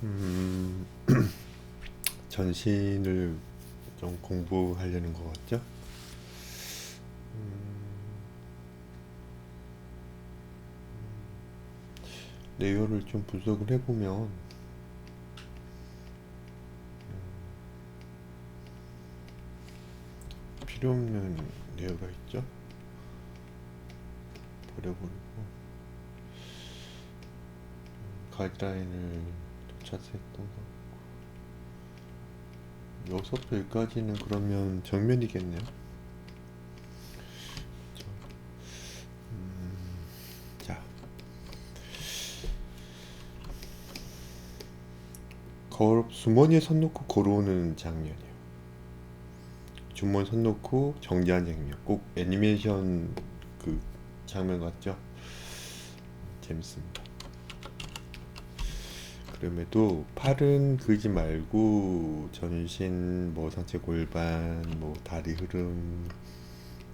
음, 전신을 좀 공부하려는 것 같죠? 레이어를 좀 분석을 해보면 필요 없는 레이어가 있죠? 버려버리고 가이드라인을 찾았던 거. 여기서부터 여기까지는 그러면 정면이겠네요. 자, 주머니에 손 놓고 걸어오는 장면이에요. 주머니 손 놓고 정지하는 장면. 꼭 애니메이션 그 장면 같죠? 재밌습니다. 그럼에도 팔은 그리지 말고 전신, 뭐 상체 골반, 뭐 다리 흐름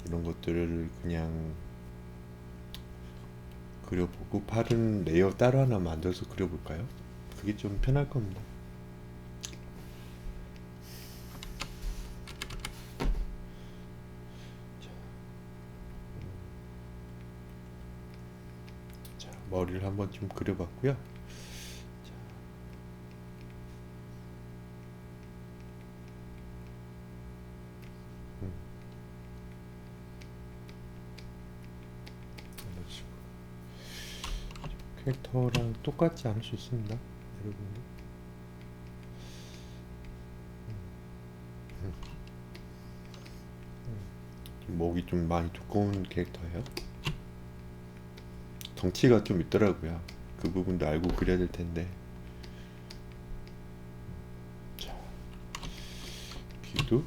이런 것들을 그냥 그려보고 팔은 레이어 따로 하나 만들어서 그려볼까요? 그게 좀 편할 겁니다. 자, 머리를 한번 좀 그려봤고요. 이런 식으로 캐릭터랑 똑같지 않을 수 있습니다. 여러분. 목이 좀 많이 두꺼운 캐릭터예요. 덩치가 좀 있더라고요. 그 부분도 알고 그려야 될 텐데. 자, 귀도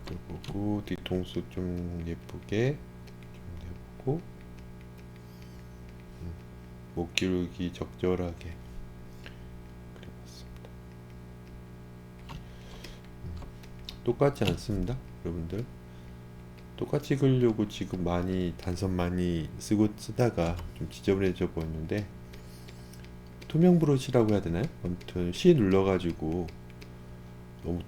그려보고 뒤통수 좀 예쁘게 좀 내보고 목 기울기 적절하게 그려봤습니다. 똑같지 않습니다, 여러분들. 똑같이 그리려고 지금 많이 단선 많이 쓰다가 좀 지저분해져 보였는데 투명 브러쉬라고 해야 되나요? 아무튼 C 눌러가지고 너무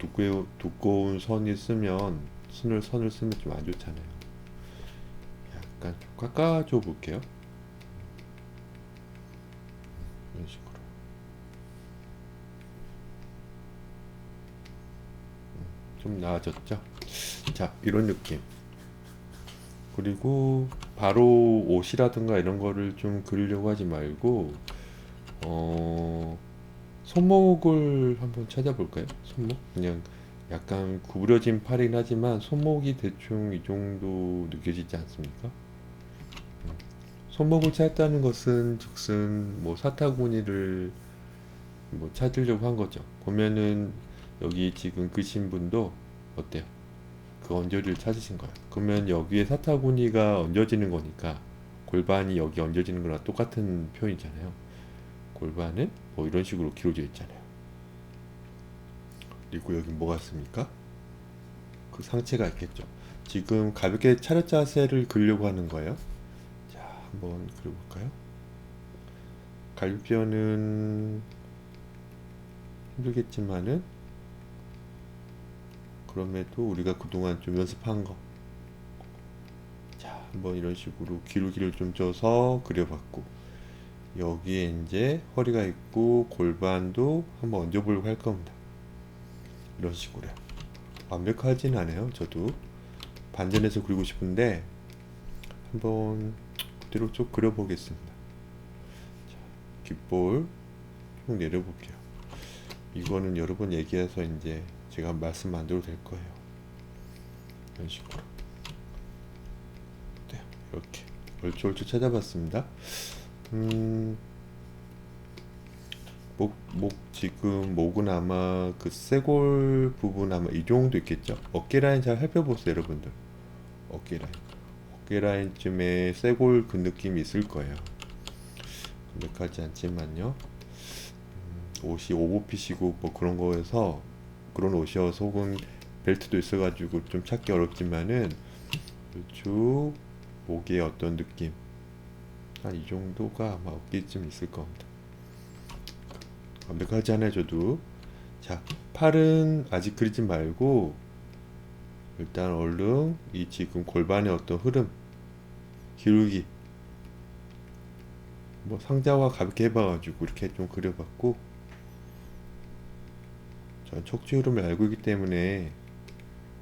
두꺼운 선이 쓰면 선을 쓰면 좀 안 좋잖아요. 약간 좀 깎아줘 볼게요. 이런 식으로. 좀 나아졌죠? 자, 이런 느낌. 그리고 바로 옷이라든가 이런 거를 좀 그리려고 하지 말고 손목을 한번 찾아볼까요? 손목? 그냥 약간 구부러진 팔이긴 하지만 손목이 대충 이 정도 느껴지지 않습니까? 손목을 찾았다는 것은 즉슨 뭐 사타구니를 뭐 찾으려고 한 거죠. 보면은 여기 지금 그신 분도 어때요? 그 언저리를 찾으신 거예요. 그러면 여기에 사타구니가 얹어지는 거니까 골반이 여기 얹어지는 거랑 똑같은 표현이잖아요. 골반은 뭐 이런 식으로 기울어져 있잖아요. 그리고 여기 뭐가 있습니까? 그 상체가 있겠죠. 지금 가볍게 차렷 자세를 그리려고 하는 거예요. 자, 한번 그려볼까요? 갈비뼈는 힘들겠지만은 그럼에도 우리가 그동안 좀 연습한 거. 자, 한번 이런 식으로 기울기를 좀 줘서 그려봤고 여기에 이제 허리가 있고 골반도 한번 얹어보려고 할 겁니다. 이런 식으로요. 완벽하진 않아요. 저도 반전해서 그리고 싶은데 한번 그대로 쭉 그려보겠습니다. 자, 귓볼 쭉 내려볼게요. 이거는 여러 번 얘기해서 이제 제가 말씀 안 드려도 될 거예요. 이런 식으로. 네, 이렇게 얼추 찾아봤습니다. 지금 목은 아마 그 쇄골 부분 아마 이 정도 있겠죠? 어깨 라인 잘 살펴보세요, 여러분들. 어깨 라인. 어깨 라인쯤에 쇄골 그 느낌이 있을 거예요. 완벽하지 않지만요. 옷이 오버핏이고 뭐 그런 거에서 그런 옷이어서 혹은 벨트도 있어가지고 좀 찾기 어렵지만은 쭉 목의 어떤 느낌 한 이 정도가 아마 어깨쯤 있을 겁니다. 완벽하지 않아요, 저도. 자, 팔은 아직 그리지 말고 일단 얼른 이 지금 골반의 어떤 흐름, 기울기, 뭐 상자와 가볍게 해봐가지고 이렇게 좀 그려봤고, 전 척추 흐름을 알고 있기 때문에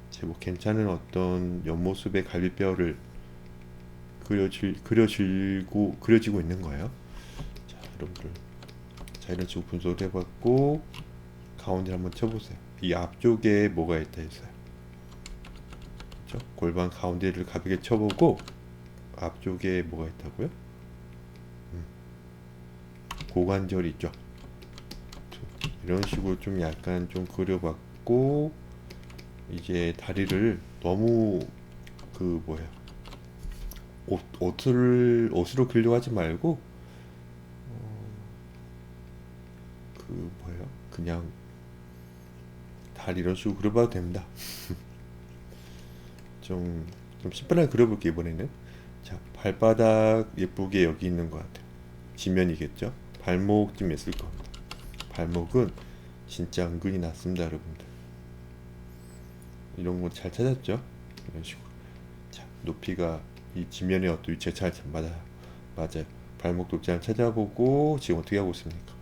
제법 괜찮은 어떤 옆모습의 갈비뼈를 그려지고 있는 거예요. 자, 여러분들, 자, 이런 식으로 분석을 해봤고, 가운데 한번 쳐보세요. 이 앞쪽에 뭐가 있다 했어요. 그렇죠? 골반 가운데를 가볍게 쳐보고 앞쪽에 뭐가 있다고요? 고관절이 있죠. 이런 식으로 좀 약간 좀 그려봤고, 이제 다리를 너무 그 뭐야, 옷으로 그리려고 하지 말고 그 뭐예요? 그냥 다리 이런 식으로 그려봐도 됩니다. 좀 심플하게 그려볼게요, 이번에는. 자, 발바닥 예쁘게 여기 있는 것 같아요. 지면이겠죠? 발목쯤 있을 겁니다. 발목은 진짜 은근히 낮습니다, 여러분들. 이런 거 잘 찾았죠? 이런 식으로. 자, 높이가 이 지면의 어떤 위치가 잘 맞아요. 발목 높이 잘 찾아보고 지금 어떻게 하고 있습니까?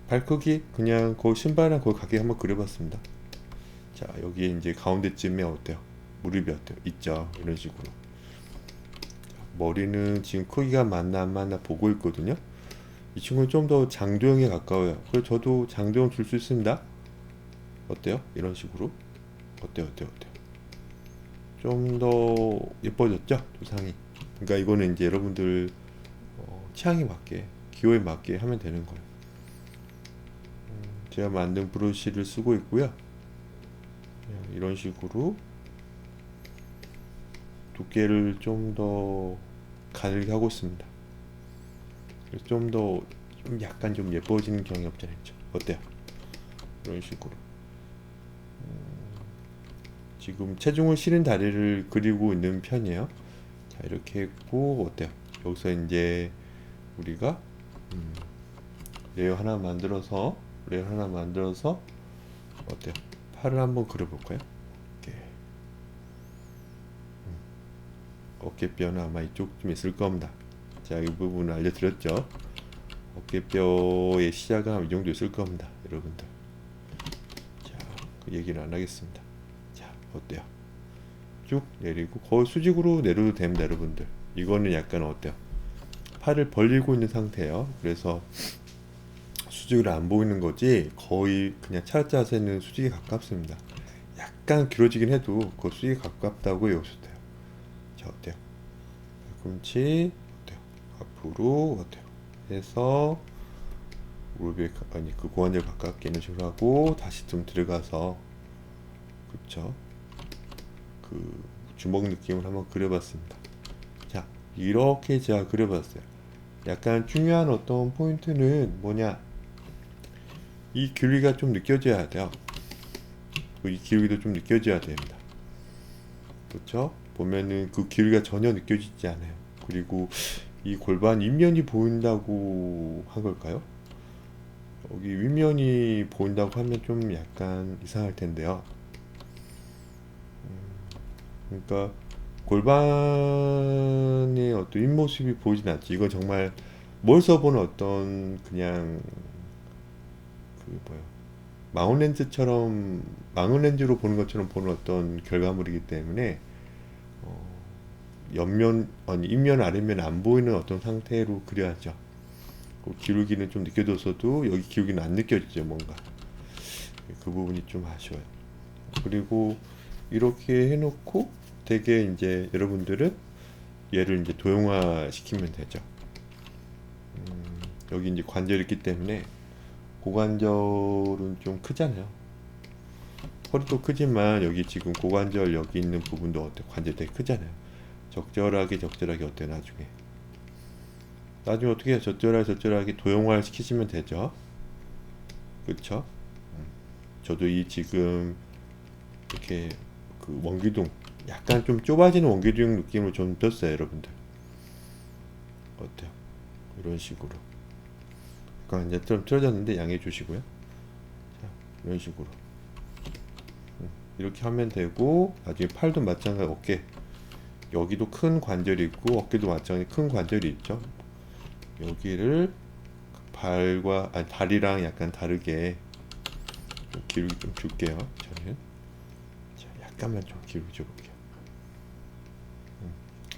발 크기 그냥 그 신발이랑 거기 가게 한번 그려봤습니다. 자, 여기에 이제 가운데쯤에 어때요? 무릎이 어때요? 있죠? 이런 식으로. 머리는 지금 크기가 맞나 안 맞나 보고 있거든요. 이 친구는 좀 더 장도형에 가까워요. 그래서 저도 장도형 줄 수 있습니다. 어때요? 이런 식으로. 어때요? 좀 더 예뻐졌죠? 두상이. 그러니까 이거는 이제 여러분들 취향에 맞게, 기호에 맞게 하면 되는 거예요. 제가 만든 브러쉬를 쓰고 있고요. 이런 식으로 두께를 좀 더 가늘게 하고 있습니다. 좀 더 약간 좀 예뻐지는 경향이 없잖아요. 어때요? 이런 식으로 지금 체중을 실은 다리를 그리고 있는 편이에요. 자, 이렇게 했고 어때요? 여기서 이제 우리가 레이어 하나 만들어서 어때요? 팔을 한번 그려볼까요? 이렇게. 어깨뼈는 아마 이쪽쯤 있을 겁니다. 자, 이 부분을 알려드렸죠. 어깨뼈의 시작은 이 정도 있을 겁니다, 여러분들. 자, 그 얘기는 안 하겠습니다. 자, 어때요? 쭉 내리고 거의 수직으로 내려도 됩니다, 여러분들. 이거는 약간 어때요? 팔을 벌리고 있는 상태예요. 그래서 수직으로 안 보이는 거지 거의 그냥 차렷 자세는 수직에 가깝습니다. 약간 길어지긴 해도 그 수직에 가깝다고 외우셔도 돼요. 자, 어때요? 팔꿈치 어때요? 앞으로 어때요? 해서 무릎에 아니 그 고관절 가깝게 이런 식으로 하고 다시 좀 들어가서 그쵸? 그 주먹 느낌을 한번 그려봤습니다. 자, 이렇게 제가 그려봤어요. 약간 중요한 어떤 포인트는 뭐냐? 이 기울기가 좀 느껴져야 돼요. 이 기울기도 좀 느껴져야 됩니다. 그렇죠? 보면은 그 기울기가 전혀 느껴지지 않아요. 그리고 이 골반 윗면이 보인다고 한 걸까요? 여기 윗면이 보인다고 하면 좀 약간 이상할 텐데요. 그러니까 골반의 어떤 윗모습이 보이진 않지. 이건 정말 뭘 써보는 어떤 그냥 그 뭐야 망원렌즈로 보는 것처럼 보는 어떤 결과물이기 때문에 옆면 아니 윗면 아랫면 안 보이는 어떤 상태로 그려야죠. 그 기울기는 좀 느껴졌어도 여기 기울기는 안 느껴지죠. 뭔가 그 부분이 좀 아쉬워요. 그리고 이렇게 해놓고 되게 이제 여러분들은 얘를 이제 도형화 시키면 되죠. 여기 이제 관절이 있기 때문에 고관절은 좀 크잖아요. 허리도 크지만 여기 지금 고관절 여기 있는 부분도 어때? 관절 되게 크잖아요. 적절하게 어때? 나중에 어떻게 해요? 적절하게 도형화를 시키시면 되죠. 그쵸? 저도 이 지금 이렇게 그 원기둥 약간 좀 좁아지는 원기둥 느낌으로 좀 떴어요, 여러분들. 어때요? 이런 식으로. 약간 이제 좀 틀어졌는데 양해해 주시고요. 자, 이런 식으로. 이렇게 하면 되고, 나중에 팔도 마찬가지 어깨. 여기도 큰 관절이 있고, 어깨도 마찬가지 큰 관절이 있죠. 여기를 발과, 아니, 다리랑 약간 다르게 좀 기울기 좀 줄게요. 저는. 자, 약간만 좀 기울기 줘볼게요.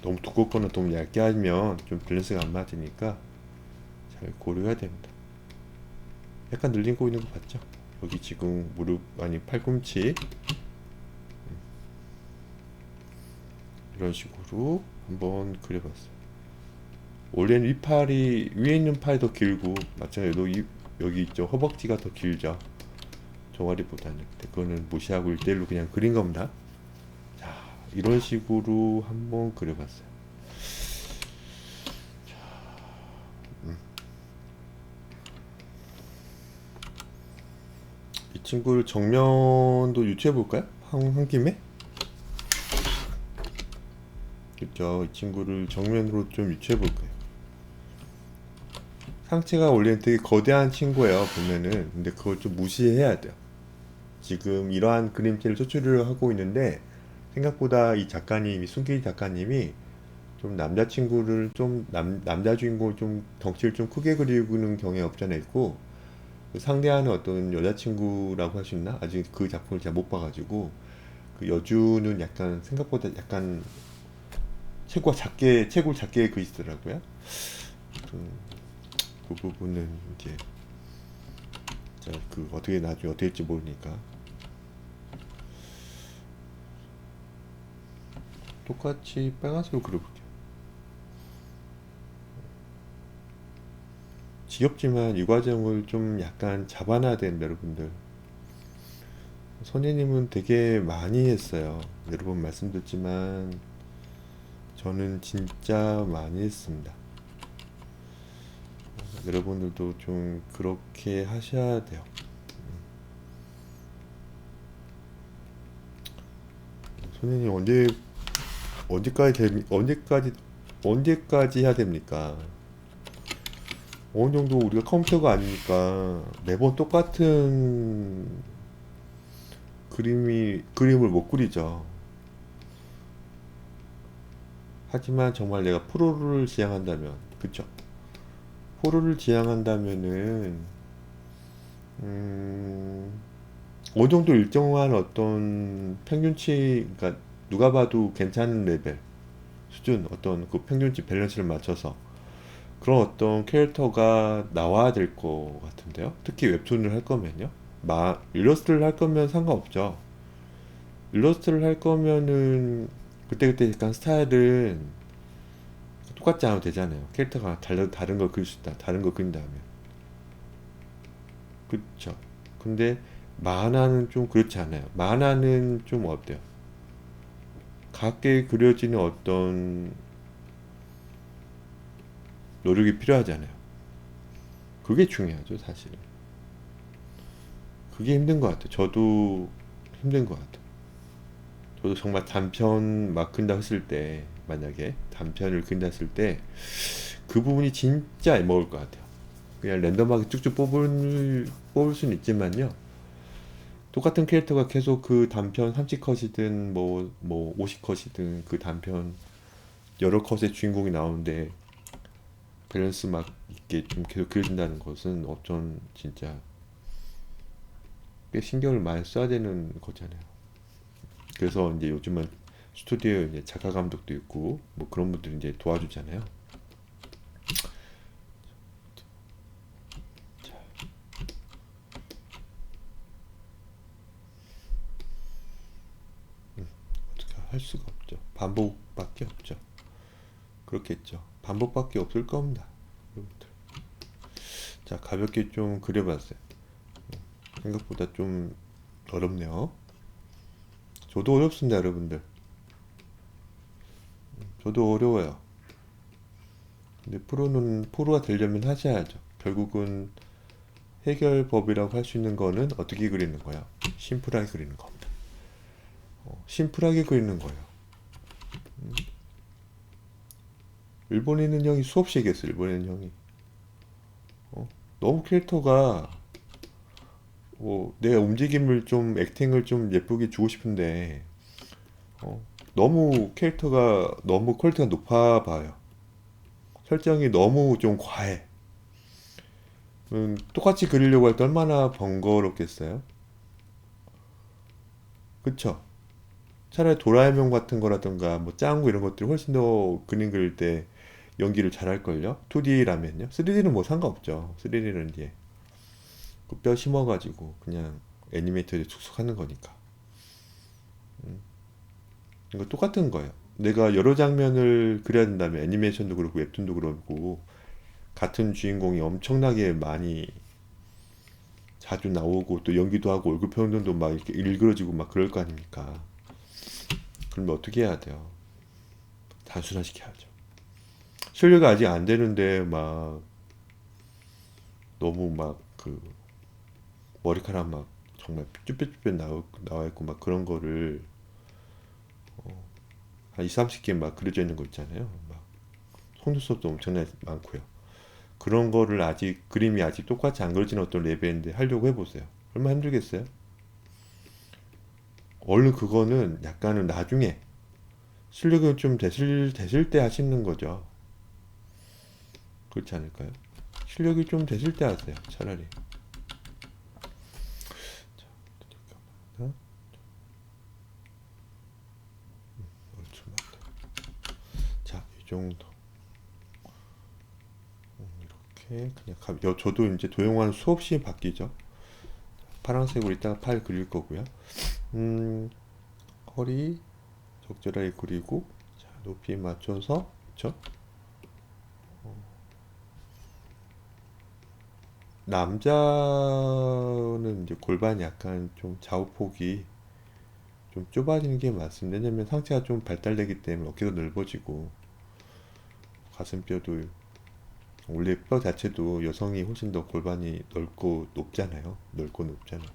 너무 두껍거나 너무 얇게 하면 좀 밸런스가 안 맞으니까 잘 고려해야 됩니다. 약간 늘리고 있는 거 봤죠? 여기 지금 무릎, 아니, 팔꿈치. 이런 식으로 한번 그려봤어요. 원래는 이 팔이 위에 있는 팔이 더 길고 마찬가지로 여기 있죠, 허벅지가 더 길죠, 종아리보다는. 근데 그거는 무시하고 1대1로 그냥 그린 겁니다. 자, 이런 식으로 한번 그려봤어요. 이 친구를 정면도 유추해 볼까요? 한 김에? 그렇죠. 이 친구를 정면으로 좀 유추해 볼까요? 상체가 원래는 되게 거대한 친구예요, 보면은. 근데 그걸 좀 무시해야 돼요. 지금 이러한 그림체를 추출을 하고 있는데, 생각보다 이 작가님이, 숨길 작가님이 좀 남자친구를 좀, 남자 주인공을 좀 덩치를 좀 크게 그리는 경향이 없잖아 있고, 그 상대하는 어떤 여자친구라고 할 수 있나? 아직 그 작품을 잘 못 봐가지고, 그 여주는 약간 생각보다 약간 체구를 작게 그리시더라고요. 그 부분은 이제, 자, 그 어떻게 나중에 어떻게 될지 모르니까. 똑같이 빨간색으로 그려볼게요. 지겹지만 이 과정을 좀 약간 잡아놔야 됩니다, 여러분들. 선생님은 되게 많이 했어요. 여러 번 말씀드렸지만 저는 진짜 많이 했습니다. 여러분들도 좀 그렇게 하셔야 돼요. 선생님 언제까지 해야 됩니까? 어느 정도 우리가 컴퓨터가 아니니까 매번 똑같은 그림을 못 그리죠. 하지만 정말 내가 프로를 지향한다면, 그쵸? 프로를 지향한다면은, 음, 어느 정도 일정한 어떤 평균치, 그러니까 누가 봐도 괜찮은 레벨, 수준, 어떤 그 평균치 밸런스를 맞춰서 그런 어떤 캐릭터가 나와야 될 것 같은데요. 특히 웹툰을 할 거면요. 일러스트를 할 거면 상관없죠. 일러스트를 할 거면은 그때그때 약간 스타일은 똑같지 않아도 되잖아요. 캐릭터가 다른 걸 그릴 수 있다. 다른 걸 그린다면. 그쵸. 근데 만화는 좀 그렇지 않아요. 만화는 좀 어때요? 각게 그려지는 어떤 노력이 필요하잖아요. 그게 중요하죠, 사실. 그게 힘든 것 같아요. 저도 힘든 것 같아요. 저도 정말 단편 막 그린다 했을 때, 만약에 단편을 그린다 했을 때, 그 부분이 진짜 애먹을 것 같아요. 그냥 랜덤하게 쭉쭉 뽑을 수는 있지만요. 똑같은 캐릭터가 계속 그 단편 30컷이든 뭐 50컷이든 그 단편 여러 컷의 주인공이 나오는데 밸런스 막 있게 좀 계속 그려진다는 것은 어쩐 진짜 꽤 신경을 많이 써야 되는 거잖아요. 그래서 이제 요즘은 스튜디오에 이제 작가 감독도 있고 뭐 그런 분들이 이제 도와주잖아요. 어떻게 할 수가 없죠. 반복밖에 없죠. 그렇겠죠. 반복밖에 없을 겁니다, 여러분들. 자, 가볍게 좀 그려봤어요. 생각보다 좀 어렵네요. 저도 어렵습니다, 여러분들. 저도 어려워요. 근데 프로가 되려면 하셔야죠. 결국은 해결법이라고 할 수 있는 거는 어떻게 그리는 거야? 심플하게 그리는 겁니다. 심플하게 그리는 거예요. 일본에 있는 형이 수없이 얘기했어. 일본에 있는 형이 너무 캐릭터가 내 움직임을 좀 액팅을 좀 예쁘게 주고 싶은데 너무 캐릭터가 너무 퀄리티가 높아 봐요. 설정이 너무 좀 과해. 똑같이 그리려고 할 때 얼마나 번거롭겠어요? 그쵸? 차라리 도라에몽 같은 거라던가 뭐 짱구 이런 것들이 훨씬 더 그림 그릴 때 연기를 잘할걸요? 2D라면요? 3D는 뭐 상관없죠. 3D는 이제 그 뼈 심어가지고 그냥 애니메이터에 축축 하는 거니까. 이거 똑같은 거예요. 내가 여러 장면을 그려야 된다면 애니메이션도 그렇고 웹툰도 그렇고 같은 주인공이 엄청나게 많이 자주 나오고 또 연기도 하고 얼굴 표현도 막 이렇게 일그러지고 막 그럴 거 아닙니까? 그러면 어떻게 해야 돼요? 단순화시켜야죠. 실력이 아직 안 되는데 막 너무 막 그 머리카락 막 정말 쭈뼛쭈뼛 나와 있고 막 그런 거를 한 2, 30개 막 그려져 있는 거 있잖아요. 막 속눈썹도 엄청나게 많고요. 그런 거를 아직 그림이 아직 똑같이 안 그려진 어떤 레벨인데 하려고 해보세요. 얼마나 힘들겠어요? 얼른 그거는 약간은 나중에 실력이 좀 되실 때 하시는 거죠. 그렇지 않을까요? 실력이 좀 되실 때 하세요. 차라리. 자, 이 정도. 이렇게 그냥 저도 이제 도형화는 수없이 바뀌죠. 파란색으로 이따가 팔 그릴 거고요. 허리 적절하게 그리고 자, 높이 맞춰서 그쵸? 남자는 이제 골반이 약간 좀 좌우폭이 좀 좁아지는 게 맞습니다. 왜냐면 상체가 좀 발달되기 때문에 어깨가 넓어지고 가슴뼈도 원래 뼈 자체도 여성이 훨씬 더 골반이 넓고 높잖아요. 넓고 높잖아요.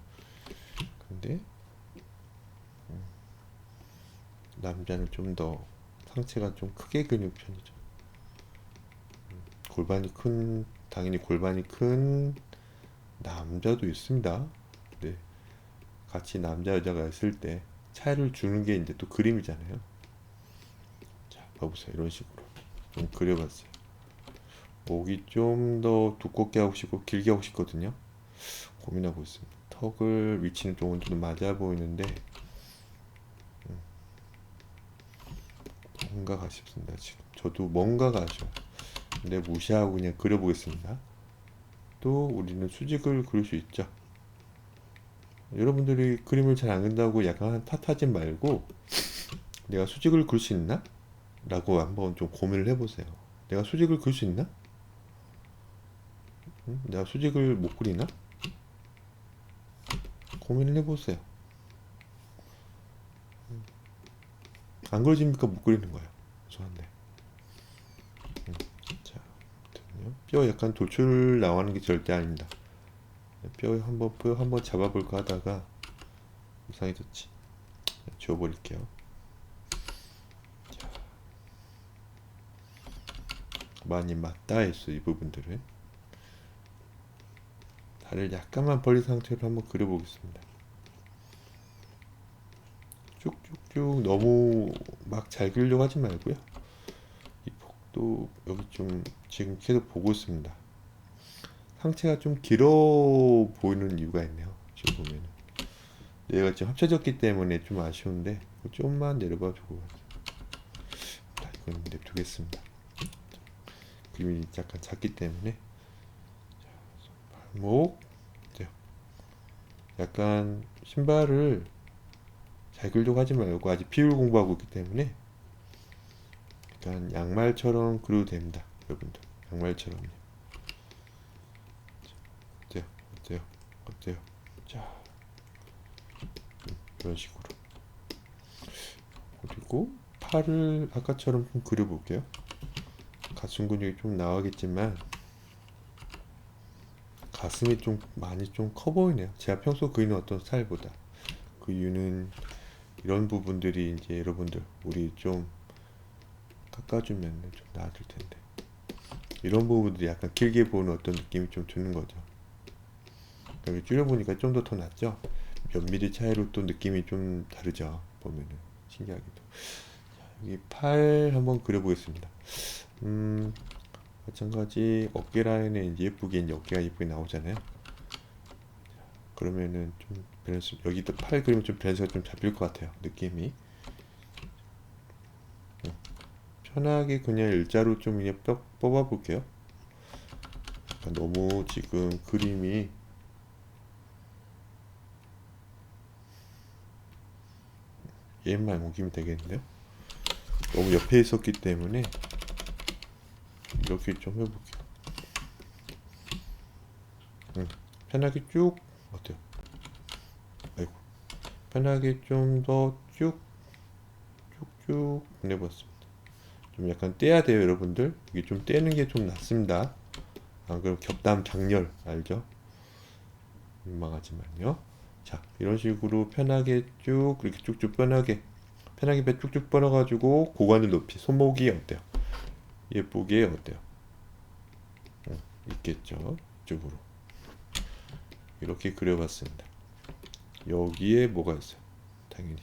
근데 남자는 좀 더 상체가 좀 크게 근육 편이죠. 당연히 골반이 큰 남자도 있습니다. 네, 같이 남자 여자가 있을 때 차이를 주는 게 이제 또 그림이잖아요. 자, 봐보세요. 이런 식으로 좀 그려봤어요. 목이 좀 더 두껍게 하고 싶고 길게 하고 싶거든요. 고민하고 있습니다. 턱을 위치는 좀 맞아 보이는데 뭔가가 아쉽습니다. 지금 저도 뭔가가 아쉬워요. 근데 무시하고 그냥 그려보겠습니다. 또 우리는 수직을 그릴 수 있죠. 여러분들이 그림을 잘 안 그린다고 약간 탓하지 말고 내가 수직을 그릴 수 있나? 라고 한번 좀 고민을 해보세요. 내가 수직을 그릴 수 있나? 내가 수직을 못 그리나? 고민을 해보세요. 안 그려지니까 못 그리는 거야. 죄송한데. 자, 뼈 약간 돌출 나오는 게 절대 아닙니다. 뼈 한번 잡아볼까 하다가 이상해졌지. 지워버릴게요. 자, 많이 맞다 했어 이 부분들을. 다리를 약간만 벌린 상태로 한번 그려보겠습니다. 쭉쭉쭉 너무 막 잘 그리려고 하지 말고요. 이 폭도 여기 좀 지금 계속 보고 있습니다. 상체가 좀 길어 보이는 이유가 있네요. 지금 보면은 얘가 지금 합쳐졌기 때문에 좀 아쉬운데 좀만 내려봐 주고 자, 이건 냅두겠습니다. 그림이 약간 작기 때문에 발목 약간 신발을 잘 그리려고 하지 말고 아직 비율 공부하고 있기 때문에 약간 양말처럼 그려도 됩니다. 여러분들 양말처럼요. 어때요? 어때요? 어때요? 자, 이런 식으로. 그리고 팔을 아까처럼 좀 그려볼게요. 가슴 근육이 좀 나가겠지만 가슴이 좀 많이 좀 커 보이네요. 제가 평소 그리는 어떤 스타일보다. 그 이유는 이런 부분들이 이제 여러분들 우리 좀 깎아주면 좀 나아질 텐데. 이런 부분들이 약간 길게 보는 어떤 느낌이 좀 드는 거죠. 여기 줄여보니까 좀 더 낫죠? 몇 미리 차이로 또 느낌이 좀 다르죠. 보면은 신기하게도. 여기 팔 한번 그려보겠습니다. 마찬가지 어깨 라인에 이제 예쁘게 이제 어깨가 예쁘게 나오잖아요. 그러면은 좀 밸런스, 여기도 팔 그리면 좀 밸런스가 좀 잡힐 것 같아요. 느낌이. 편하게 그냥 일자로 좀 그냥 뽑아 볼게요. 너무 지금 그림이 얘만 옮기면 되겠는데요. 너무 옆에 있었기 때문에 이렇게 좀 해볼게요. 편하게 쭉 어때요? 아이고, 편하게 좀 더 쭉쭉쭉 보내봤습니다. 좀 약간 떼야 돼요, 여러분들. 이게 좀 떼는 게 좀 낫습니다. 안 그럼 겹담 장렬 알죠? 민망하지만요. 자, 이런 식으로 편하게 쭉 이렇게 쭉쭉 편하게 배 쭉쭉 뻗어가지고 고관을 높이 손목이 어때요? 예쁘게 어때요? 있겠죠? 이쪽으로 이렇게 그려봤습니다. 여기에 뭐가 있어요? 당연히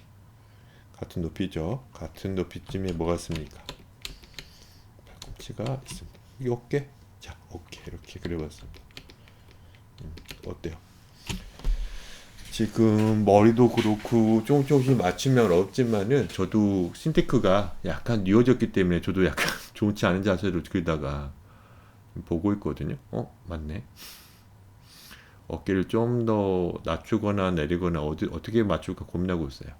같은 높이죠. 같은 높이쯤에 뭐가 있습니까? 팔꿈치가 있습니다. 이 어깨, 자 어깨 이렇게 그려봤습니다. 어때요? 지금 머리도 그렇고 조금씩 맞추면 어렵지만은 저도 신테크가 약간 뉘어졌기 때문에 저도 약간 좋지 않은 자세로 그리다가 보고 있거든요. 맞네. 어깨를 좀 더 낮추거나 내리거나 어떻게 맞출까 고민하고 있어요.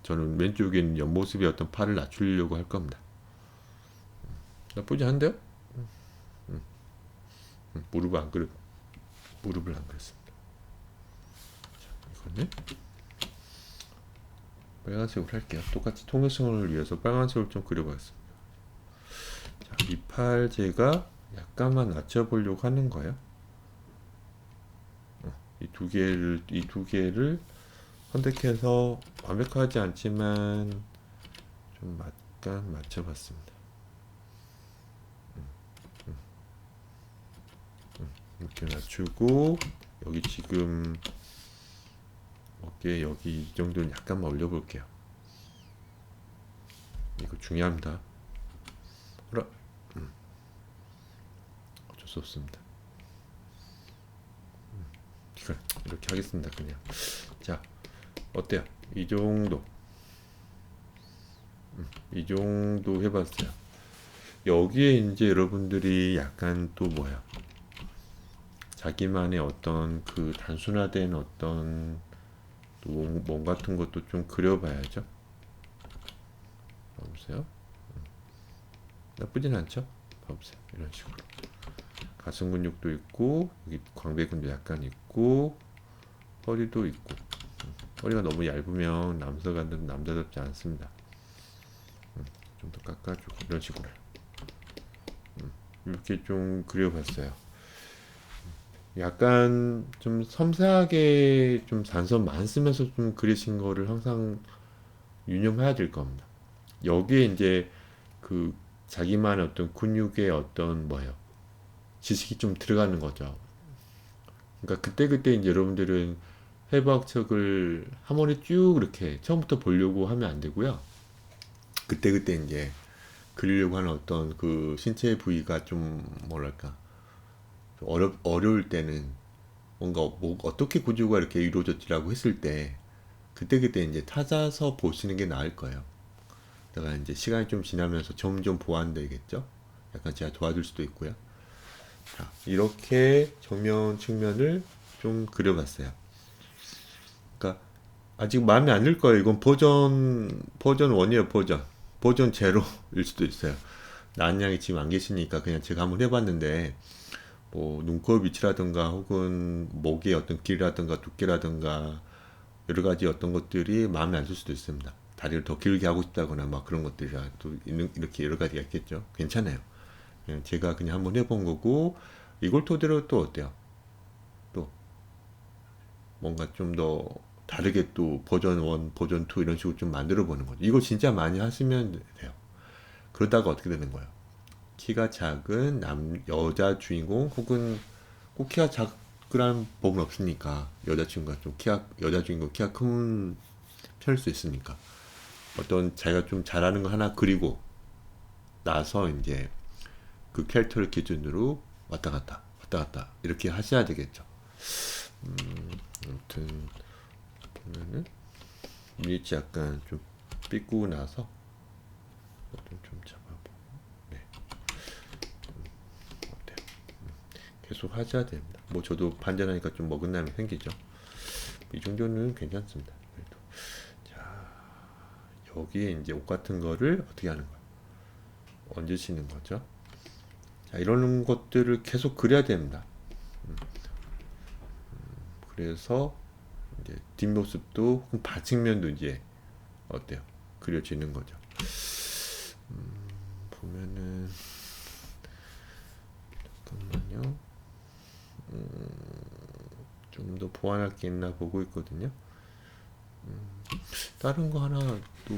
저는 왼쪽에 있는 옆모습의 어떤 팔을 낮추려고 할 겁니다. 나쁘지 않은데요? 무릎을 안 그렸습니다. 자, 이거는 빨간색으로 할게요. 똑같이 통일성을 위해서 빨간색을 좀 그려보겠습니다. 자, 이 팔 제가 약간만 낮춰보려고 하는 거예요. 이 두 개를 선택해서 완벽하지 않지만 좀 약간 맞춰봤습니다. 이렇게 낮추고 여기 지금 어깨 여기 이 정도는 약간만 올려볼게요. 이거 중요합니다. 어라, 어쩔 수 없습니다. 이렇게 하겠습니다. 그냥. 자, 어때요? 이 정도 해봤어요. 여기에 이제 여러분들이 약간 또 뭐야, 자기만의 어떤 그 단순화된 어떤 또 몸 같은 것도 좀 그려봐야죠. 봐보세요. 나쁘진 않죠? 봐보세요. 이런 식으로 가슴 근육도 있고 여기 광배근도 약간 있고 허리도 있고. 허리가 너무 얇으면 남자답지 않습니다. 좀 더 깎아주고 이런 식으로 이렇게 좀 그려봤어요. 약간 좀 섬세하게 좀 단선 많으면서 좀 그리신 거를 항상 유념해야 될 겁니다. 여기에 이제 그 자기만의 어떤 근육의 어떤 뭐예요, 지식이 좀 들어가는 거죠. 그러니까 그때 이제 여러분들은 해부학책을 한 번에 쭉 이렇게 처음부터 보려고 하면 안 되고요. 그때 이제 그리려고 하는 어떤 그 신체 부위가 좀 뭐랄까 어려울 때는 뭔가 뭐 어떻게 구조가 이렇게 이루어졌지라고 했을 때 그때 이제 찾아서 보시는 게 나을 거예요. 그러다가 이제 시간이 좀 지나면서 점점 보완되겠죠. 약간 제가 도와줄 수도 있고요. 자, 이렇게 정면 측면을 좀 그려봤어요. 그러니까 아직 마음에 안 들 거예요. 이건 버전 1이에요. 버전 제로일 수도 있어요. 나은 양이 지금 안 계시니까 그냥 제가 한번 해봤는데 뭐 눈코입 위치라든가 혹은 목의 어떤 길이라든가 두께라든가 여러 가지 어떤 것들이 마음에 안 들 수도 있습니다. 다리를 더 길게 하고 싶다거나 막 그런 것들이 또 이렇게 여러 가지가 있겠죠. 괜찮아요. 그냥 제가 그냥 한번 해본 거고 이걸 토대로 또 어때요? 또 뭔가 좀 더 다르게 또 버전 1, 버전 2 이런 식으로 좀 만들어 보는 거죠. 이거 진짜 많이 하시면 돼요. 그러다가 어떻게 되는 거예요? 키가 작은 여자 주인공 혹은 꼭 키가 작으란 법은 없으니까 여자 주인공 키가 큰 편일 수 있으니까 어떤 자기가 좀 잘하는 거 하나 그리고 나서 이제 그 캐릭터를 기준으로 왔다 갔다 이렇게 하셔야 되겠죠. 아무튼 보면은 밀치 약간 좀 삐꾸고 나서 좀 잡아보고 네 어때요? 계속 하셔야 됩니다. 뭐 저도 반전하니까 좀 어긋남이 생기죠. 이 정도는 괜찮습니다. 그래도 자 여기에 이제 옷 같은 거를 어떻게 하는 거예요? 얹으시는 거죠. 자 이런 것들을 계속 그려야 됩니다. 그래서 이제 뒷모습도 혹은 받침면도 이제 어때요? 그려지는 거죠. 보면은 잠깐만요. 좀 더 보완할 게 있나 보고 있거든요. 다른 거 하나 또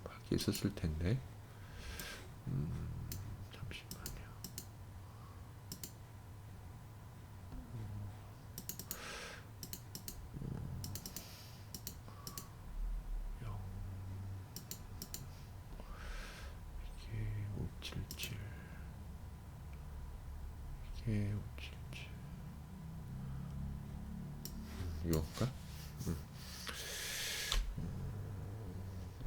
할 게 있었을 텐데. 잠시만요. 이게 577 이게 577 이건가?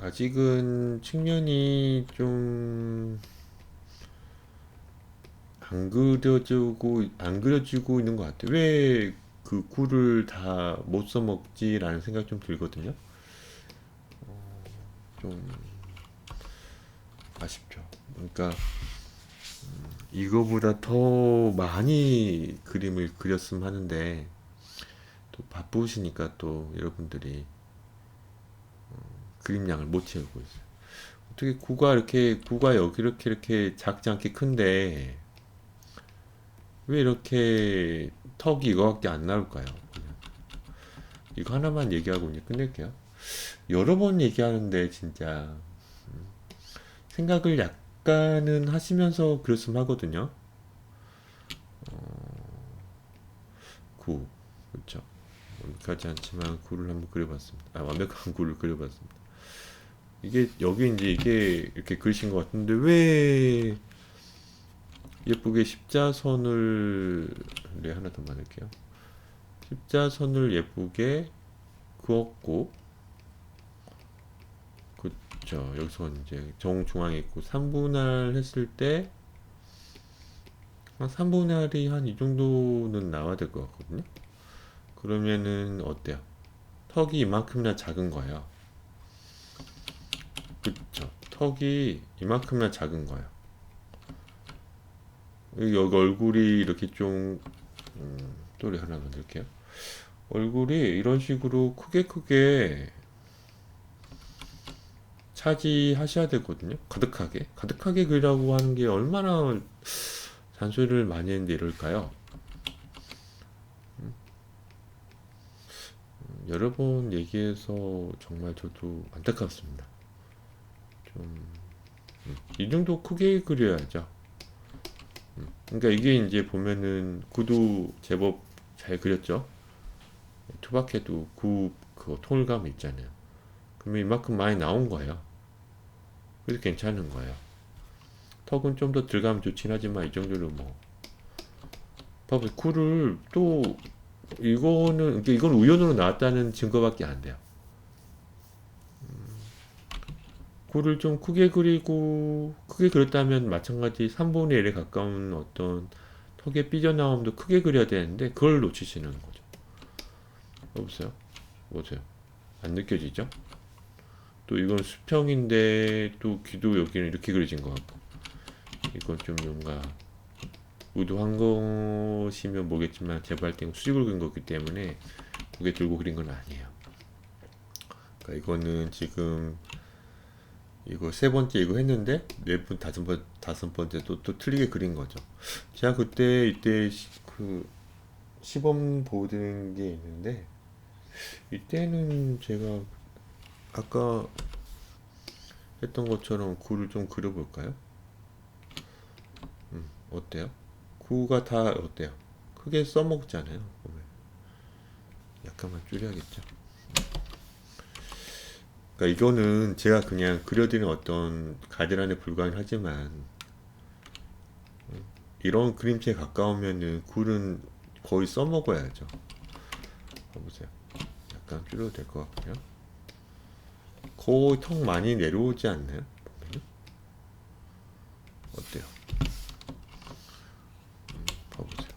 아직은 측면이 좀 안 그려지고 있는 것 같아요. 왜 그 꿀을 다 못 써먹지라는 생각 좀 들거든요. 좀 아쉽죠. 그러니까 이거보다 더 많이 그림을 그렸으면 하는데 또 바쁘시니까 또 여러분들이 그림량을 못 채우고 있어요. 어떻게 구가 여기 이렇게 작지 않게 큰데 왜 이렇게 턱이 이거밖에 안 나올까요? 그냥 이거 하나만 얘기하고 이제 끝낼게요. 여러 번 얘기하는데 진짜 생각을 약간은 하시면서 그렸으면 하거든요. 구 그렇죠. 완벽하지 않지만 구를 한번 그려봤습니다. 완벽한 구를 그려봤습니다. 이게 여기 이제 이게 이렇게 그리신 것 같은데 왜 예쁘게 십자선을 네 하나 더 만들게요. 십자선을 예쁘게 그었고 그쵸 여기서 이제 정중앙에 있고 3분할 했을 때 한 3분할이 한 이 정도는 나와야 될 것 같거든요. 그러면은 어때요? 턱이 이만큼이나 작은 거예요. 그쵸 턱이 이만큼이나 작은 거예요. 여기 얼굴이 이렇게 좀 또리 하나 만들게요. 얼굴이 이런 식으로 크게 차지하셔야 되거든요. 가득하게 그리라고 하는 게 얼마나 잔소리를 많이 했는데 이럴까요? 여러 번 얘기해서 정말 저도 안타깝습니다. 좀 이 정도 크게 그려야죠. 그러니까 이게 이제 보면은 구도 제법 잘 그렸죠. 투박해도 구 그거 통일감이 있잖아요. 그러면 이만큼 많이 나온 거예요. 그래서 괜찮은 거예요. 턱은 좀 더 들어가면 좋긴 하지만 이 정도로 뭐 봐봐 구를 또 이건 우연으로 나왔다는 증거밖에 안 돼요. 구를 좀 크게 그리고 크게 그렸다면 마찬가지 3분의 1에 가까운 어떤 턱의 삐져나옴도 크게 그려야 되는데 그걸 놓치시는 거죠. 여보세요? 보세요. 안 느껴지죠? 또 이건 수평인데 또 귀도 여기는 이렇게 그려진 것 같고 이건 좀 뭔가 의도한 것이면 모르겠지만 제가 할 때는 수직으로 그린 거기 때문에 고개 들고 그린 건 아니에요. 그러니까 이거는 지금 이거 세 번째 이거 했는데 네 번 다섯 번째 또 틀리게 그린 거죠. 제가 이때 그 시범 보여드린 게 있는데 이때는 제가 아까 했던 것처럼 구를 좀 그려볼까요? 어때요? 구가 다 어때요? 크게 써먹잖아요. 보면. 약간만 줄여야겠죠. 그러니까 이거는 제가 그냥 그려드리는 어떤 가이드라인에 불과하지만 이런 그림체에 가까우면은 굴은 거의 써먹어야죠. 봐보세요. 약간 줄여도 될 것 같고요. 거의 턱 많이 내려오지 않나요? 보면은 어때요? 봐보세요.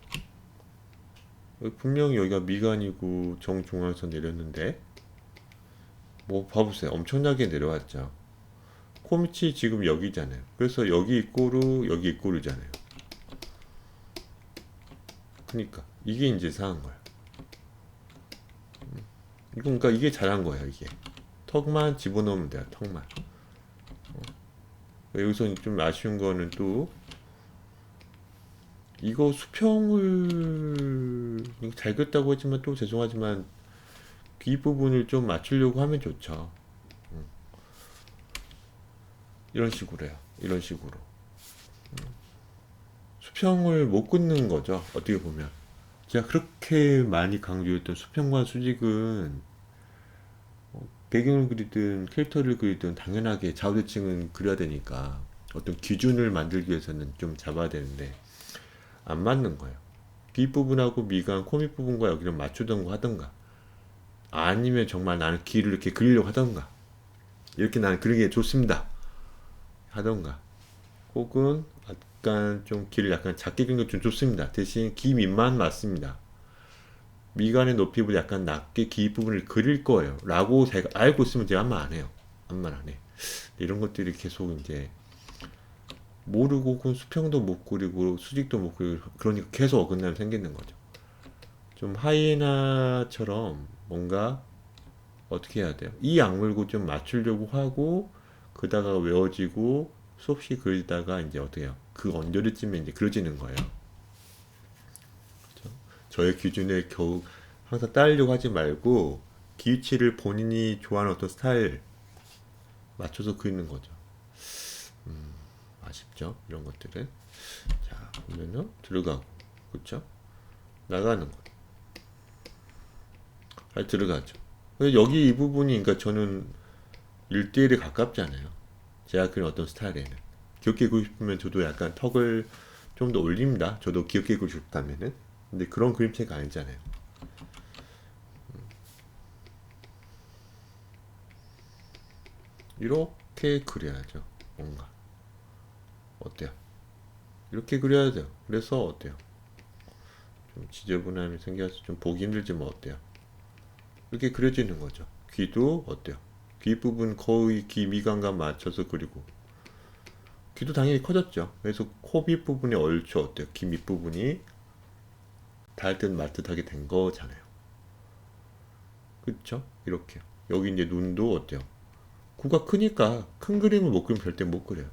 분명히 여기가 미간이고 정중앙에서 내렸는데 뭐 봐보세요. 엄청나게 내려왔죠. 코 밑이 지금 여기잖아요. 그래서 여기 입꼬루 여기 입꼬루잖아요. 그러니까 이게 이제 이상한 거야. 그러니까 이게 잘한 거예요. 이게 턱만 집어넣으면 돼요. 턱만. 여기서 좀 아쉬운 거는 또 이거 수평을 잘 그렸다고 했지만 또 죄송하지만 귀 부분을 좀 맞추려고 하면 좋죠. 이런 식으로요. 이런 식으로 수평을 못 긋는 거죠. 어떻게 보면 제가 그렇게 많이 강조했던 수평과 수직은 배경을 그리든 캐릭터를 그리든 당연하게 좌우대칭은 그려야 되니까 어떤 기준을 만들기 위해서는 좀 잡아야 되는데 안 맞는 거예요. 귀 부분하고 미간, 코 밑 부분과 여기를 맞추던가 하던가 아니면 정말 나는 귀를 이렇게 그리려고 하던가 이렇게 나는 그리는 게 좋습니다 하던가 혹은 약간 좀 귀를 약간 작게 그리는 게 좀 좋습니다. 대신 귀 밑만 맞습니다. 미간의 높이보다 약간 낮게 귀 부분을 그릴 거예요 라고 제가 알고 있으면 제가 아마 안 해요. 아마 안 해. 이런 것들이 계속 이제 모르고 그 수평도 못 그리고 수직도 못 그리고 그러니까 계속 어긋남이 생기는 거죠. 좀 하이에나처럼 뭔가 어떻게 해야 돼요? 이 악물고 좀 맞추려고 하고 그다가 외워지고 수없이 그리다가 이제 어떻게 해요? 그 언저리쯤에 이제 그려지는 거예요. 그렇죠? 저의 기준에 겨우 항상 따르려고 하지 말고 기위치를 본인이 좋아하는 어떤 스타일 맞춰서 그리는 거죠. 아쉽죠? 이런 것들은. 자, 보면은 들어가고, 그렇죠? 나가는 거. 아, 들어가죠. 여기 이 부분이, 그러니까 저는 1대1에 가깝잖아요. 제가 그린 어떤 스타일에는. 귀엽게 그리고 싶으면 저도 약간 턱을 좀 더 올립니다. 저도 귀엽게 그리고 싶다면은. 근데 그런 그림체가 아니잖아요. 이렇게 그려야죠. 뭔가. 어때요? 이렇게 그려야 돼요. 그래서 어때요? 좀 지저분함이 생겨서 좀 보기 힘들지만 어때요? 이렇게 그려지는 거죠. 귀도 어때요? 귀 부분 거의 귀 미간과 맞춰서 그리고 귀도 당연히 커졌죠. 그래서 코 밑 부분에 얼추 어때요? 귀 밑 부분이 닿을 듯 말 듯하게 된 거잖아요. 그쵸? 이렇게 여기 이제 눈도 어때요? 구가 크니까 큰 그림을 못 그리면 절대 못 그려요.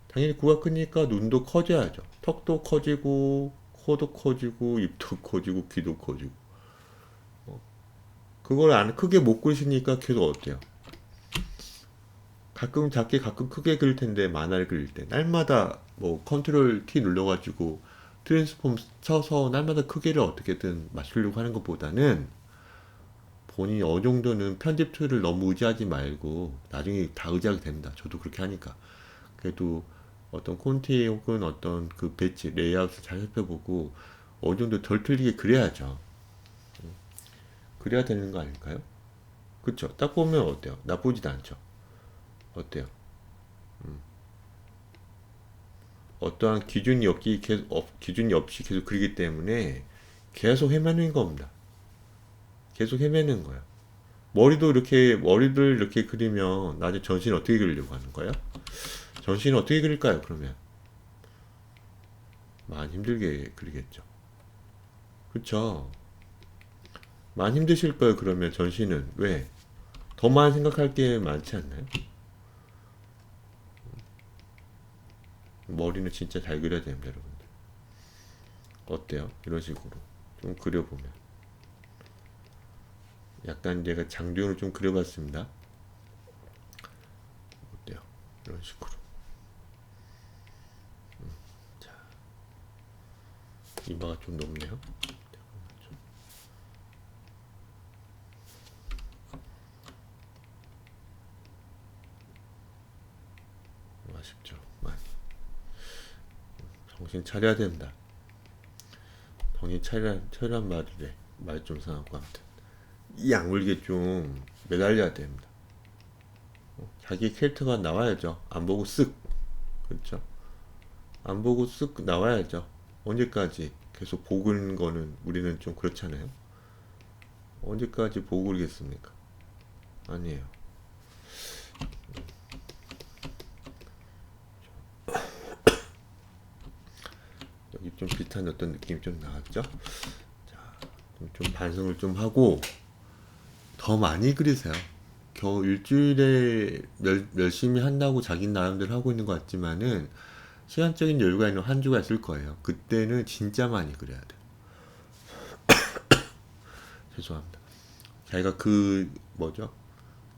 당연히 구가 크니까 눈도 커져야죠. 턱도 커지고 코도 커지고 입도 커지고 귀도 커지고 그걸 안 크게 못 그리시니까 계속 어때요? 가끔 작게 가끔 크게 그릴 텐데 만화를 그릴 때 날마다 뭐 컨트롤 T 눌러가지고 트랜스폼 쳐서 날마다 크기를 어떻게든 맞추려고 하는 것보다는 본인이 어느 정도는 편집 툴을 너무 의지하지 말고 나중에 다 의지하게 됩니다. 저도 그렇게 하니까 그래도 어떤 콘티 혹은 어떤 그 배치 레이아웃을 잘 살펴보고 어느 정도 덜 틀리게 그려야죠. 그래야 되는 거 아닐까요? 그쵸? 딱 보면 어때요? 나쁘지도 않죠. 어때요? 어떠한 기준이 없기 계속 기준이 없이 계속 그리기 때문에 계속 헤매는 겁니다. 계속 헤매는 거야. 머리를 이렇게 그리면 나중에 전신 어떻게 그리려고 하는 거야? 전신은 어떻게 그릴까요? 그러면 많이 힘들게 그리겠죠. 그쵸? 많이 힘드실 거예요. 그러면 전신은 왜? 더 많이 생각할 게 많지 않나요? 머리는 진짜 잘 그려야 됩니다, 여러분들. 어때요? 이런 식으로 좀 그려보면 약간 제가 장중으로 좀 그려봤습니다. 어때요? 이런 식으로. 자, 이마가 좀 높네요. 아쉽죠. 많이. 정신 차려야 된다. 정신 차리란 말이래. 말 좀 상하고 아무튼. 이 악물게 좀 매달려야 됩니다. 자기 캐릭터가 나와야죠. 안 보고 쓱. 그렇죠? 안 보고 쓱 나와야죠. 언제까지 계속 보고 있는 거는 우리는 좀 그렇잖아요. 언제까지 보고 그러겠습니까? 아니에요. 여기 좀 비슷한 어떤 느낌이 좀 나왔죠? 자, 좀 반성을 좀 하고 더 많이 그리세요. 겨우 일주일에 열심히 한다고 자기 나름대로 하고 있는 것 같지만은 시간적인 여유가 있는 한 주가 있을 거예요. 그때는 진짜 많이 그려야 돼요. 죄송합니다. 자기가 그 뭐죠?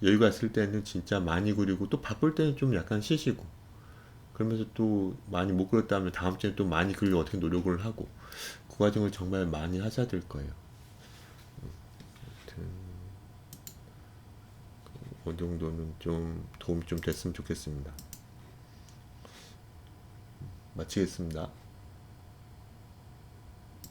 여유가 있을 때는 진짜 많이 그리고 또 바쁠 때는 좀 약간 쉬시고 그러면서 또 많이 못 그렸다면 다음 주에 또 많이 그리려고 어떻게 노력을 하고 그 과정을 정말 많이 하셔야 될 거예요. 아무튼 그 정도는 좀 도움이 좀 됐으면 좋겠습니다. 마치겠습니다.